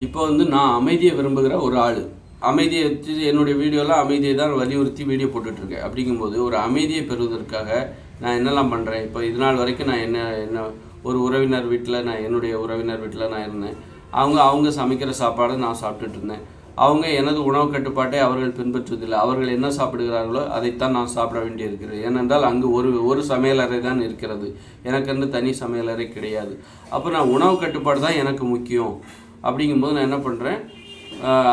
இப்போ வந்து நான் அமைதியை விரும்புகிற ஒரு ஆள். அமைதியை வச்சு என்னுடைய வீடியோலாம் அமைதியை தான் வலியுறுத்தி வீடியோ போட்டுட்ருக்கேன். அப்படிங்கும்போது ஒரு அமைதியை பெறுவதற்காக நான் என்னெல்லாம் பண்ணுறேன். இப்போ இது நாள் வரைக்கும் நான் என்ன ஒரு உறவினர் வீட்டில் என்னுடைய உறவினர் வீட்டில் நான் இருந்தேன். அவங்க சமைக்கிற சாப்பாடு நான் சாப்பிட்டுட்டு இருந்தேன். அவங்க எனது உணவு கட்டுப்பாட்டை அவர்கள் பின்பற்றுவதில்லை. அவர்கள் என்ன சாப்பிடுகிறார்களோ அதைத்தான் நான் சாப்பிட வேண்டியிருக்கிறது. ஏனென்றால் அங்கு ஒரு சமையலறை தான் இருக்கிறது. எனக்கென்று தனி சமையலறை கிடையாது. அப்போ நான் உணவு கட்டுப்பாடு தான் எனக்கு முக்கியம். அப்படிங்கும்போது நான் என்ன பண்ணுறேன்,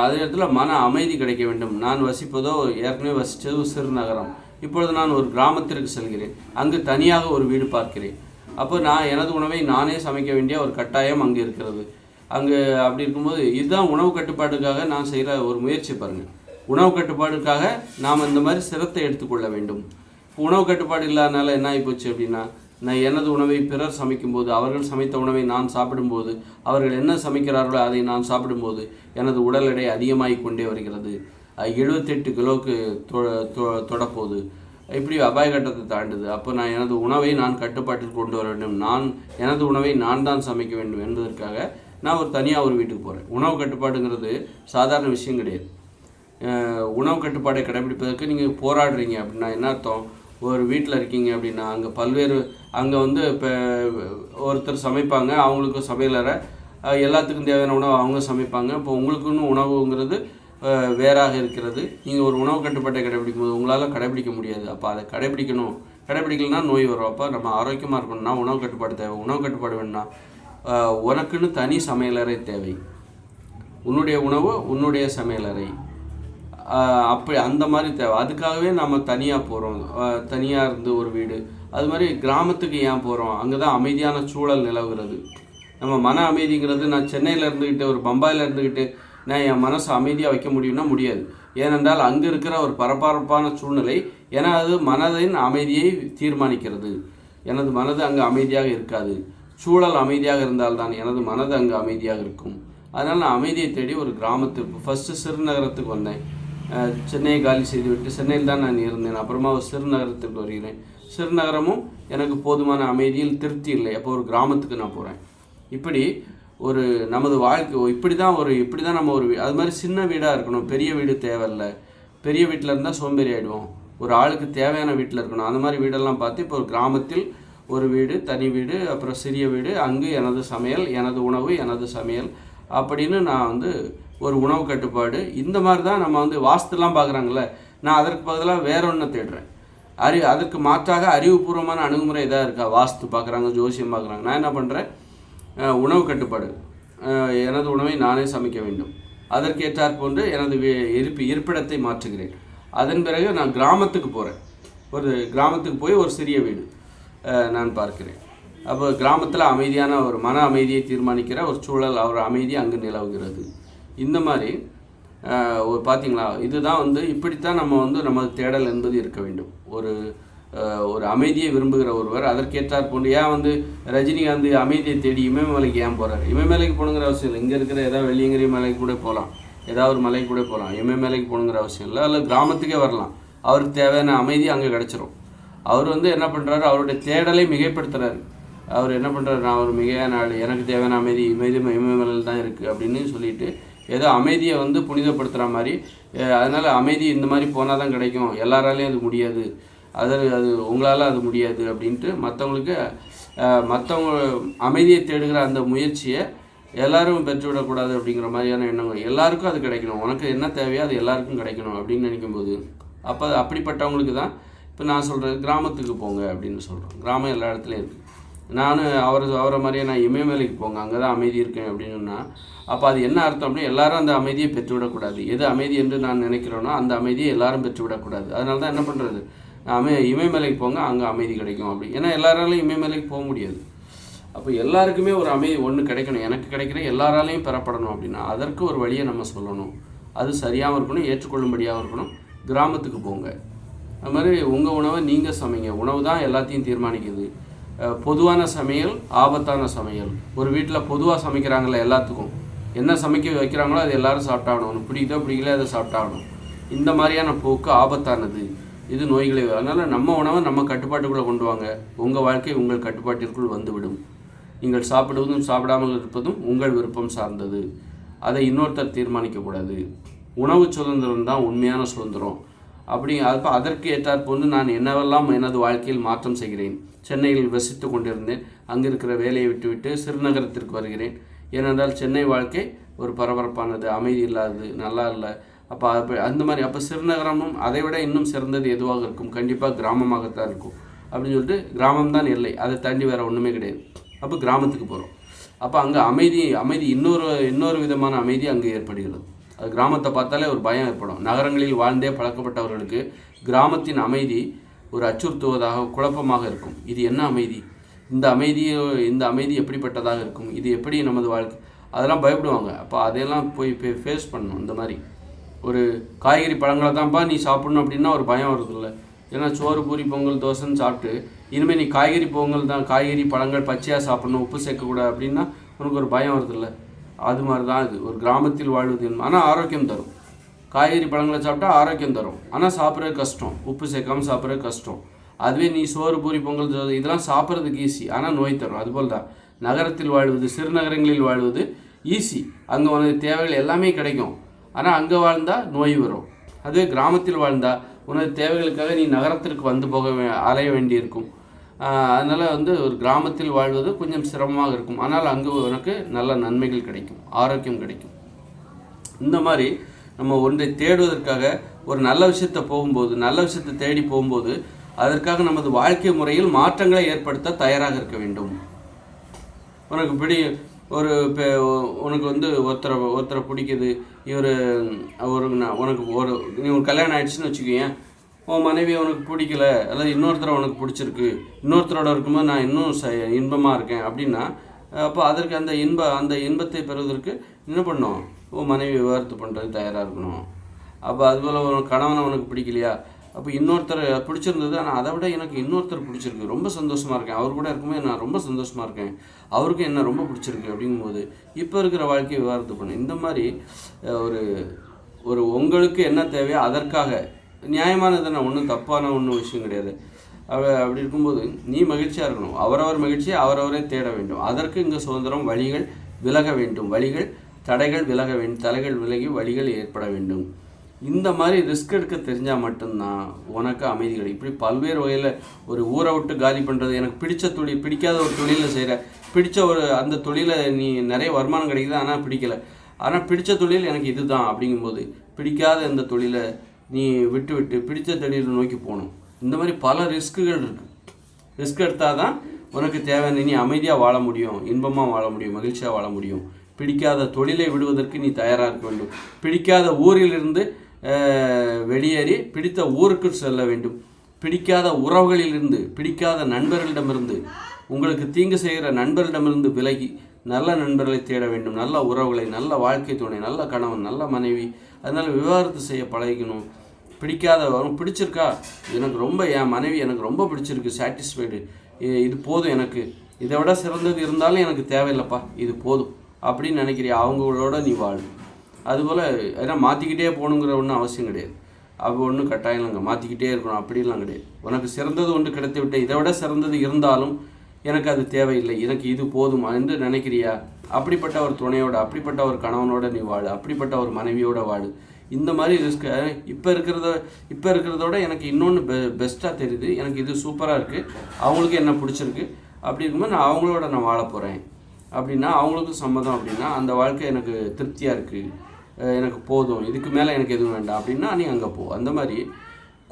அதே இடத்துல மன அமைதி கிடைக்க வேண்டும். நான் வசிப்பதோ ஏற்கனவே வசித்ததோ சிறுநகரம். இப்பொழுது நான் ஒரு கிராமத்திற்கு செல்கிறேன். அங்கு தனியாக ஒரு வீடு பார்க்கிறேன். அப்போ நான் எனது உணவை நானே சமைக்க வேண்டிய ஒரு கட்டாயம் அங்கே இருக்கிறது. அங்கே அப்படி இருக்கும்போது இதுதான் உணவு கட்டுப்பாட்டுக்காக நான் செய்கிற ஒரு முயற்சி பாருங்கள். உணவு கட்டுப்பாடுக்காக நாம் இந்த மாதிரி சிரத்தை எடுத்துக்கொள்ள வேண்டும். உணவு கட்டுப்பாடு இல்லாதனால என்ன ஆகிப்போச்சு அப்படின்னா, நான் எனது உணவை பிறர் சமைக்கும்போது, அவர்கள் சமைத்த உணவை நான் சாப்பிடும்போது, அவர்கள் என்ன சமைக்கிறார்களோ அதை நான் சாப்பிடும்போது எனது உடல் எடை அதிகமாகி கொண்டே வருகிறது. 78 கிலோவுக்கு தொடப்போகுது. இப்படி அபாயகட்டத்தை தாண்டுது. அப்போ நான் எனது உணவை நான் கட்டுப்பாட்டில் கொண்டு வர வேண்டும். எனது உணவை நான் தான் சமைக்க வேண்டும் என்பதற்காக நான் தனியாக ஒரு வீட்டுக்கு போகிறேன். உணவு கட்டுப்பாடுங்கிறது சாதாரண விஷயம் கிடையாது. உணவு கட்டுப்பாடை கடைபிடிப்பதற்கு நீங்கள் போராடுறீங்க அப்படின்னா என்ன அர்த்தம்? ஒரு வீட்டில் இருக்கீங்க அப்படின்னா அங்கே வந்து இப்போ ஒருத்தர் சமைப்பாங்க, அவங்களுக்கு சமையலறை, எல்லாத்துக்கும் தேவையான உணவு அவங்க சமைப்பாங்க. இப்போ உங்களுக்குன்னு உணவுங்கிறது வேறாக இருக்கிறது. நீங்கள் ஒரு உணவு கட்டுப்பாட்டை கடைபிடிக்கும் போது உங்களால் கடைபிடிக்க முடியாது. அப்போ அதை கடைபிடிக்கலன்னா நோய் வரும். அப்போ நம்ம ஆரோக்கியமாக இருக்கணும்னா உணவு கட்டுப்பாடு தேவை. உணவு கட்டுப்பாடு வேணும்னா உனக்குன்னு தனி சமையலறை தேவை. உன்னுடைய உணவு உன்னுடைய சமையலறை அப்படி அந்த மாதிரி தேவை. அதுக்காகவே நம்ம தனியாக போகிறோம். தனியாக இருந்து ஒரு வீடு. அது மாதிரி கிராமத்துக்கு ஏன் போகிறோம்? அங்கே தான் அமைதியான சூழல் நிலவுகிறது. நம்ம மன அமைதிங்கிறது நான் சென்னையில் இருந்துக்கிட்டு ஒரு பம்பாயில் இருந்துக்கிட்டு நான் என் மனசை அமைதியாக வைக்க முடியும்னா முடியாது. ஏனென்றால் அங்கே இருக்கிற ஒரு பரபரப்பான சூழ்நிலை எனது மனதின் அமைதியை தீர்மானிக்கிறது. எனது மனது அங்கே அமைதியாக இருக்காது. சூழல் அமைதியாக இருந்தால்தான் எனது மனது அங்கே அமைதியாக இருக்கும். அதனால் நான் அமைதியை தேடி ஒரு கிராமத்திற்கு ஃபஸ்ட்டு சிறுநகரத்துக்கு வந்தேன். சென்னையை காலி செய்துவிட்டு சென்னையில் தான் நான் இருந்தேன். அப்புறமா ஒரு சிறுநகரத்துக்கு வருகிறேன். சிறுநகரமும் எனக்கு போதுமான அமைதியில் திருப்தி இல்லை. அப்போ ஒரு கிராமத்துக்கு நான் போகிறேன். இப்படி ஒரு நமது வாழ்க்கை இப்படி தான் நம்ம அது மாதிரி சின்ன வீடாக இருக்கணும். பெரிய வீடு தேவையில்லை. பெரிய வீட்டில் இருந்தால் சோம்பேறி ஆகிடுவோம். ஒரு ஆளுக்கு தேவையான வீட்டில் இருக்கணும். அந்த மாதிரி வீடெல்லாம் பார்த்து இப்போ ஒரு கிராமத்தில் ஒரு வீடு, தனி வீடு, அப்புறம் சிறிய வீடு, அங்கு எனது சமையல், எனது உணவு, எனது சமையல் அப்படின்னு நான் ஒரு உணவு கட்டுப்பாடு. இந்த மாதிரி தான் நம்ம வாஸ்துலாம் பார்க்குறாங்களே, நான் அதற்கு பதிலாக வேற ஒன்று தேடுறேன். அதற்கு மாற்றாக அறிவுபூர்வமான அணுகுமுறை எதாவது இருக்கா? வாஸ்து பார்க்குறாங்க, ஜோசியம் பார்க்குறாங்க. நான் என்ன பண்ணுறேன், உணவு கட்டுப்பாடு. எனது உணவை நானே சமைக்க வேண்டும். அதற்கேற்றாற் போன்று எனது இருப்பிடத்தை மாற்றுகிறேன். அதன் பிறகு நான் கிராமத்துக்கு போகிறேன். ஒரு கிராமத்துக்கு போய் ஒரு சிறிய வீடு நான் பார்க்கிறேன். அப்போ கிராமத்தில் அமைதியான ஒரு மன அமைதியை தீர்மானிக்கிற ஒரு சூழல், ஒரு அமைதி அங்கு நிலவுகிறது. இந்த மாதிரி பார்த்திங்களா, இதுதான் இப்படித்தான் நம்ம நமது தேடல் என்பது இருக்க வேண்டும். ஒரு அமைதியை விரும்புகிற ஒருவர் அதற்கேற்றார் போன்று ஏன் ரஜினிகாந்த் அமைதியை தேடி இமயமலைக்கு ஏன் போகிறார்? இமயமலைக்கு போகணுங்கிற அவசியம் இல்லை. இங்கே இருக்கிற ஏதாவது வெள்ளியங்கிரி மலைக்கு கூட போகலாம், ஏதாவது ஒரு மலைக்கு கூட போகலாம். இமயமலைக்கு போகணுங்கிற அவசியம் இல்லை. அதில் கிராமத்துக்கே வரலாம். அவருக்கு தேவையான அமைதி அங்கே கிடச்சிரும். அவர் என்ன பண்ணுறாரு, அவருடைய தேடலை மிகைப்படுத்துகிறாரு. அவர் என்ன பண்ணுறாரு, நான் ஒரு மிகையான ஆள், எனக்கு தேவையான அமைதி இமயமலையில் தான் இருக்குது அப்படின்னு சொல்லிட்டு ஏதோ அமைதியை புனிதப்படுத்துகிற மாதிரி. அதனால் அமைதி இந்த மாதிரி போனால் தான் கிடைக்கும், எல்லாராலையும் அது முடியாது, அது உங்களால் அது முடியாது அப்படின்ட்டு மற்றவங்க அமைதியை தேடுகிற அந்த முயற்சியை எல்லாரும் பெற்றுவிடக்கூடாது அப்படிங்கிற மாதிரியான எண்ணங்கள். எல்லாருக்கும் அது கிடைக்கணும், உனக்கு என்ன தேவையோ அது எல்லாருக்கும் கிடைக்கணும் அப்படின்னு நினைக்கும்போது அப்போ அப்படிப்பட்டவங்களுக்கு தான் இப்போ நான் சொல்கிறேன், கிராமத்துக்கு போங்க அப்படின்னு சொல்கிறோம். கிராமம் எல்லா இடத்துலையும் இருக்குது. நான் அவரை மாதிரியே நான் இமயமலைக்கு போங்க, அங்கே தான் அமைதி இருக்கேன் அப்படின்னா அப்போ அது என்ன அர்த்தம் அப்படின்னா எல்லாரும் அந்த அமைதியை பெற்றுவிடக்கூடாது. எது அமைதி என்று நான் நினைக்கிறேனோ அந்த அமைதியை எல்லாரும் பெற்றுவிடக்கூடாது. அதனால தான் என்ன பண்ணுறது, இமயமலைக்கு போங்க, அங்கே அமைதி கிடைக்கும் அப்படி. ஏன்னா எல்லாராலையும் இமயமலைக்கு போக முடியாது. அப்போ எல்லாருக்குமே ஒரு அமைதி ஒன்று கிடைக்கணும். எனக்கு கிடைக்கிற எல்லாராலையும் பெறப்படணும் அப்படின்னா அதற்கு ஒரு வழியை நம்ம சொல்லணும். அது சரியாகவும் இருக்கணும், ஏற்றுக்கொள்ளும்படியாகவும் இருக்கணும். கிராமத்துக்கு போங்க. அது மாதிரி உங்கள் உணவை நீங்கள் சமைங்க. உணவு தான் எல்லாத்தையும் தீர்மானிக்குது. பொதுவான சமையல், ஆபத்தான சமையல். ஒரு வீட்டில் பொதுவாக சமைக்கிறாங்களே, எல்லாத்துக்கும் என்ன சமைக்க வைக்கிறாங்களோ அது எல்லோரும் சாப்பிட்டாகணும். ஒன்று பிடிக்கல அதை சாப்பிட்டாகணும். இந்த மாதிரியான போக்கு ஆபத்தானது. இது நோய்களை. அதனால் நம்ம உணவை நம்ம கட்டுப்பாட்டுக்குள்ளே கொண்டு வாங்க. உங்கள் வாழ்க்கை உங்கள் கட்டுப்பாட்டிற்குள் வந்துவிடும். நீங்கள் சாப்பிடுவதும் சாப்பிடாமல் இருப்பதும் உங்கள் விருப்பம் சார்ந்தது. அதை இன்னொருத்தர் தீர்மானிக்கக்கூடாது. உணவு சுதந்திரம் தான் உண்மையான சுதந்திரம். அப்போ அதற்கு ஏற்றாற்போன்று நான் என்னவெல்லாம் எனது வாழ்க்கையில் மாற்றம் செய்கிறேன். சென்னையில் வசித்து கொண்டிருந்தேன். அங்கே இருக்கிற வேலையை விட்டுவிட்டு சிறுநகரத்திற்கு வருகிறேன். ஏனென்றால் சென்னை வாழ்க்கை ஒரு பரபரப்பானது, அமைதி இல்லாதது, நல்லா இல்லை. அப்போ அந்த மாதிரி அப்போ சிறுநகரமும் அதை விட இன்னும் சிறந்தது எதுவாக இருக்கும்? கண்டிப்பாக கிராமமாகத்தான் இருக்கும். அப்படின்னு சொல்லிட்டு கிராமம் தான் எல்லை, அதை தாண்டி வேறு ஒன்றுமே கிடையாது. அப்போ கிராமத்துக்கு போகிறோம். அப்போ அங்கே அமைதி இன்னொரு விதமான அமைதி அங்கே ஏற்படுகிறது. அது கிராமத்தை பார்த்தாலே ஒரு பயம் ஏற்படும். நகரங்களில் வாழ்ந்தே பழக்கப்பட்டவர்களுக்கு கிராமத்தின் அமைதி ஒரு அச்சுறுத்துவதாக, குழப்பமாக இருக்கும். இது என்ன அமைதி? இந்த அமைதி எப்படிப்பட்டதாக இருக்கும்? இது எப்படி நமது வாழ்க்கை? அதெல்லாம் பயப்படுவாங்க. அப்போ அதையெல்லாம் போய் ஃபேஸ் பண்ணணும். இந்த மாதிரி ஒரு காய்கறி பழங்களை தான்ப்பா நீ சாப்பிட்ணும் அப்படின்னா ஒரு பயம் வருதில்ல. ஏன்னா சோறு பூரி பொங்கல் தோசைன்னு சாப்பிட்டு இனிமேல் நீ காய்கறி பொங்கல் தான், காய்கறி பழங்கள் பச்சையாக சாப்பிட்ணும், உப்பு சேர்க்கக்கூடாது அப்படின்னா உனக்கு ஒரு பயம் வருதில்ல. அது மாதிரி தான் இது ஒரு கிராமத்தில் வாழ்வது. ஆனால் ஆரோக்கியம் தரும். காய்கறி பழங்களை சாப்பிட்டா ஆரோக்கியம் தரும், ஆனால் சாப்பிட்றது கஷ்டம். உப்பு சேர்க்காமல் சாப்பிட்றது கஷ்டம். அதுவே நீ சோறு பூரி பொங்கல் இதெல்லாம் சாப்பிட்றதுக்கு ஈஸி, ஆனால் நோய் தரும். அதுபோல் தான் நகரத்தில் வாழ்வது, சிறுநகரங்களில் வாழ்வது ஈஸி. அங்கே உனக்கு தேவைகள் எல்லாமே கிடைக்கும், ஆனால் அங்கே வாழ்ந்தால் நோய் வரும். அதுவே கிராமத்தில் வாழ்ந்தால் உனது தேவைகளுக்காக நீ நகரத்திற்கு வந்து அலைய வேண்டியிருக்கும். அதனால் ஒரு கிராமத்தில் வாழ்வது கொஞ்சம் சிரமமாக இருக்கும், ஆனால் அங்கே உனக்கு நல்ல நன்மைகள் கிடைக்கும், ஆரோக்கியம் கிடைக்கும். இந்த மாதிரி நம்ம ஒன்றை தேடுவதற்காக ஒரு நல்ல விஷயத்தை தேடி போகும்போது அதற்காக நமது வாழ்க்கை முறையில் மாற்றங்களை ஏற்படுத்த தயாராக இருக்க வேண்டும். உனக்கு ஒருத்தரை பிடிக்குது, உனக்கு நீ ஒரு கல்யாணம் ஆயிடுச்சுன்னு வச்சுக்கோங்க. உன் மனைவி உனக்கு பிடிக்கல, அல்லது இன்னொருத்தரை உனக்கு பிடிச்சிருக்கு, இன்னொருத்தரோட இருக்கும்போது நான் இன்னும் இன்பமாக இருக்கேன் அப்படின்னா, அப்போ அதற்கு அந்த இன்பத்தை பெறுவதற்கு என்ன பண்ணணும்? உன் மனைவி விவாகரத்து பண்ணுறதுக்கு தயாராக இருக்கணும். அப்போ அதுபோல் ஒரு கணவனை உனக்கு பிடிக்கலையா, அப்போ இன்னொருத்தர் பிடிச்சிருந்தது, ஆனால் அதை விட எனக்கு இன்னொருத்தர் பிடிச்சிருக்கு, ரொம்ப சந்தோஷமாக இருக்கேன், அவர் கூட இருக்கும்போது நான் ரொம்ப சந்தோஷமாக இருக்கேன், அவருக்கும் என்ன ரொம்ப பிடிச்சிருக்கு அப்படிங்கும்போது இப்போ இருக்கிற வாழ்க்கையை விவாகரத்து பண்ணு. இந்த மாதிரி ஒரு உங்களுக்கு என்ன தேவையோ அதற்காக நியாயமானதுன்னா ஒன்றும் தப்பான விஷயம் கிடையாது. அப்படி இருக்கும்போது நீ மகிழ்ச்சியாக இருக்கணும். அவரவர் மகிழ்ச்சியை அவரவரே தேட வேண்டும். அதற்கு இங்கே சுதந்திரம். வழிகள் விலக வேண்டும், தடைகள் விலக வேண்டும், தலைகள் விலகி வழிகள் ஏற்பட வேண்டும். இந்த மாதிரி ரிஸ்க் எடுக்க தெரிஞ்சால் மட்டும்தான் உனக்கு அமைதி கிடைக்கும். இப்படி பல்வேறு வகையில் ஒரு ஊரை விட்டு காலி பண்ணுறது, எனக்கு பிடிக்காத ஒரு தொழிலை செய்கிற, அந்த தொழிலை நீ நிறைய வருமானம் கிடைக்குது, ஆனால் பிடிக்கலை, ஆனால் பிடித்த தொழில் எனக்கு இதுதான் அப்படிங்கும்போது பிடிக்காத இந்த தொழிலை நீ விட்டு பிடித்த தொழிலை நோக்கி போகணும். இந்த மாதிரி பல ரிஸ்க்குகள் இருக்குது. ரிஸ்க் எடுத்தால் தான் உனக்கு தேவையான நீ அமைதியாக வாழ முடியும், இன்பமாக வாழ முடியும், மகிழ்ச்சியாக வாழ முடியும். பிடிக்காத தொழிலை விடுவதற்கு நீ தயாராக இருக்க வேண்டும். பிடிக்காத ஊரிலிருந்து வெளியேறி பிடித்த ஊருக்கு செல்ல வேண்டும். பிடிக்காத உறவுகளிலிருந்து, பிடிக்காத நண்பர்களிடமிருந்து, உங்களுக்கு தீங்கு செய்கிற நண்பர்களிடமிருந்து விலகி நல்ல நண்பர்களை தேட வேண்டும், நல்ல உறவுகளை, நல்ல வாழ்க்கை துணை, நல்ல கணவன், நல்ல மனைவி. அதனால் விவாகரத்து செய்ய பழகிக்கணும். பிடிச்சிருக்கா, எனக்கு ரொம்ப, என் மனைவி எனக்கு ரொம்ப பிடிச்சிருக்கு, சாட்டிஸ்ஃபைடு, இது போதும், எனக்கு இதை விட சிறந்தது இருந்தாலும் எனக்கு தேவையில்லைப்பா, இது போதும் அப்படின்னு நினைக்கிறியா, அவங்களோட நீ வாழ். அதுபோல் ஏன்னா மாற்றிக்கிட்டே போகணுங்கிற ஒன்றும் அவசியம் கிடையாது. அப்போ ஒன்றும் கட்டாயம் இல்லைங்க, மாற்றிக்கிட்டே இருக்கணும் அப்படிலாம் கிடையாது. உனக்கு சிறந்தது ஒன்று கிடைத்து விட்டு இதை விட சிறந்தது இருந்தாலும் எனக்கு அது தேவையில்லை, எனக்கு இது போதும் என்று நினைக்கிறியா, அப்படிப்பட்ட ஒரு துணையோட, அப்படிப்பட்ட ஒரு கணவனோட நீ வாழு, அப்படிப்பட்ட ஒரு மனைவியோட வாழு. இந்த மாதிரி ரிஸ்க் இப்போ இருக்கிறதோட எனக்கு இன்னொன்று பெஸ்ட்டாக தெரியுது, எனக்கு இது சூப்பராக இருக்குது, அவங்களுக்கு என்ன பிடிச்சிருக்கு, அப்படி இருக்கும்போது நான் அவங்களோட நான் வாழ போகிறேன் அப்படின்னா, அவங்களுக்கும் சம்மதம் அப்படின்னா, அந்த வாழ்க்கை எனக்கு திருப்தியாக இருக்குது, எனக்கு போதும், இதுக்கு மேலே எனக்கு எதுவும் வேண்டாம் அப்படின்னா நீ அங்கே போ. அந்த மாதிரி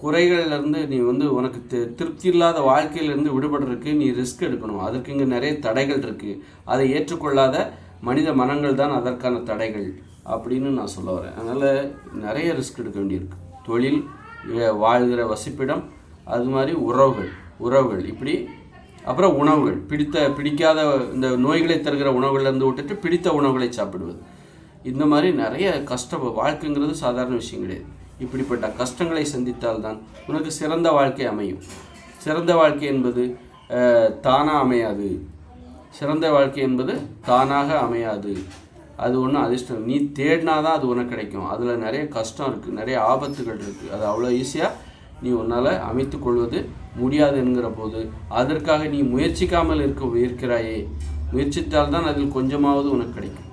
குறைகள்லேருந்து நீ உனக்கு திருப்தி இல்லாத வாழ்க்கையிலேருந்து விடுபடுறதுக்கு நீ ரிஸ்க் எடுக்கணும். அதற்கு இங்கே நிறைய தடைகள் இருக்குது. அதை ஏற்றுக்கொள்ளாத மனித மனங்கள் தான் அதற்கான தடைகள் அப்படின்னு நான் சொல்ல வரேன். அதனால் நிறைய ரிஸ்க் எடுக்க வேண்டியிருக்கு. தொழில், வாழ்கிற வசிப்பிடம், அது மாதிரி உறவுகள் இப்படி, அப்புறம் உணவுகள், பிடிக்காத இந்த நோய்களை தருகிற உணவுகள்லேருந்து விட்டுட்டு பிடித்த உணவுகளை சாப்பிடுவது. இந்த மாதிரி நிறைய வாழ்க்கைங்கிறது சாதாரண விஷயம் கிடையாது. இப்படிப்பட்ட கஷ்டங்களை சந்தித்தால்தான் உனக்கு சிறந்த வாழ்க்கை அமையும். சிறந்த வாழ்க்கை என்பது தானாக அமையாது. தானாக அமையாது. அது ஒன்றும் அதிர்ஷ்டம், நீ தேடினாதான் அது உனக்கு கிடைக்கும். அதில் நிறைய கஷ்டம் இருக்குது, நிறைய ஆபத்துகள் இருக்குது. அது அவ்வளோ ஈஸியாக நீ உன்னால் அமைத்து கொள்வது முடியாது என்கிற போது அதற்காக நீ முயற்சிக்காமல் இருக்கிறாயே, முயற்சித்தால்தான் அதில் கொஞ்சமாவது உனக்கு கிடைக்கும்.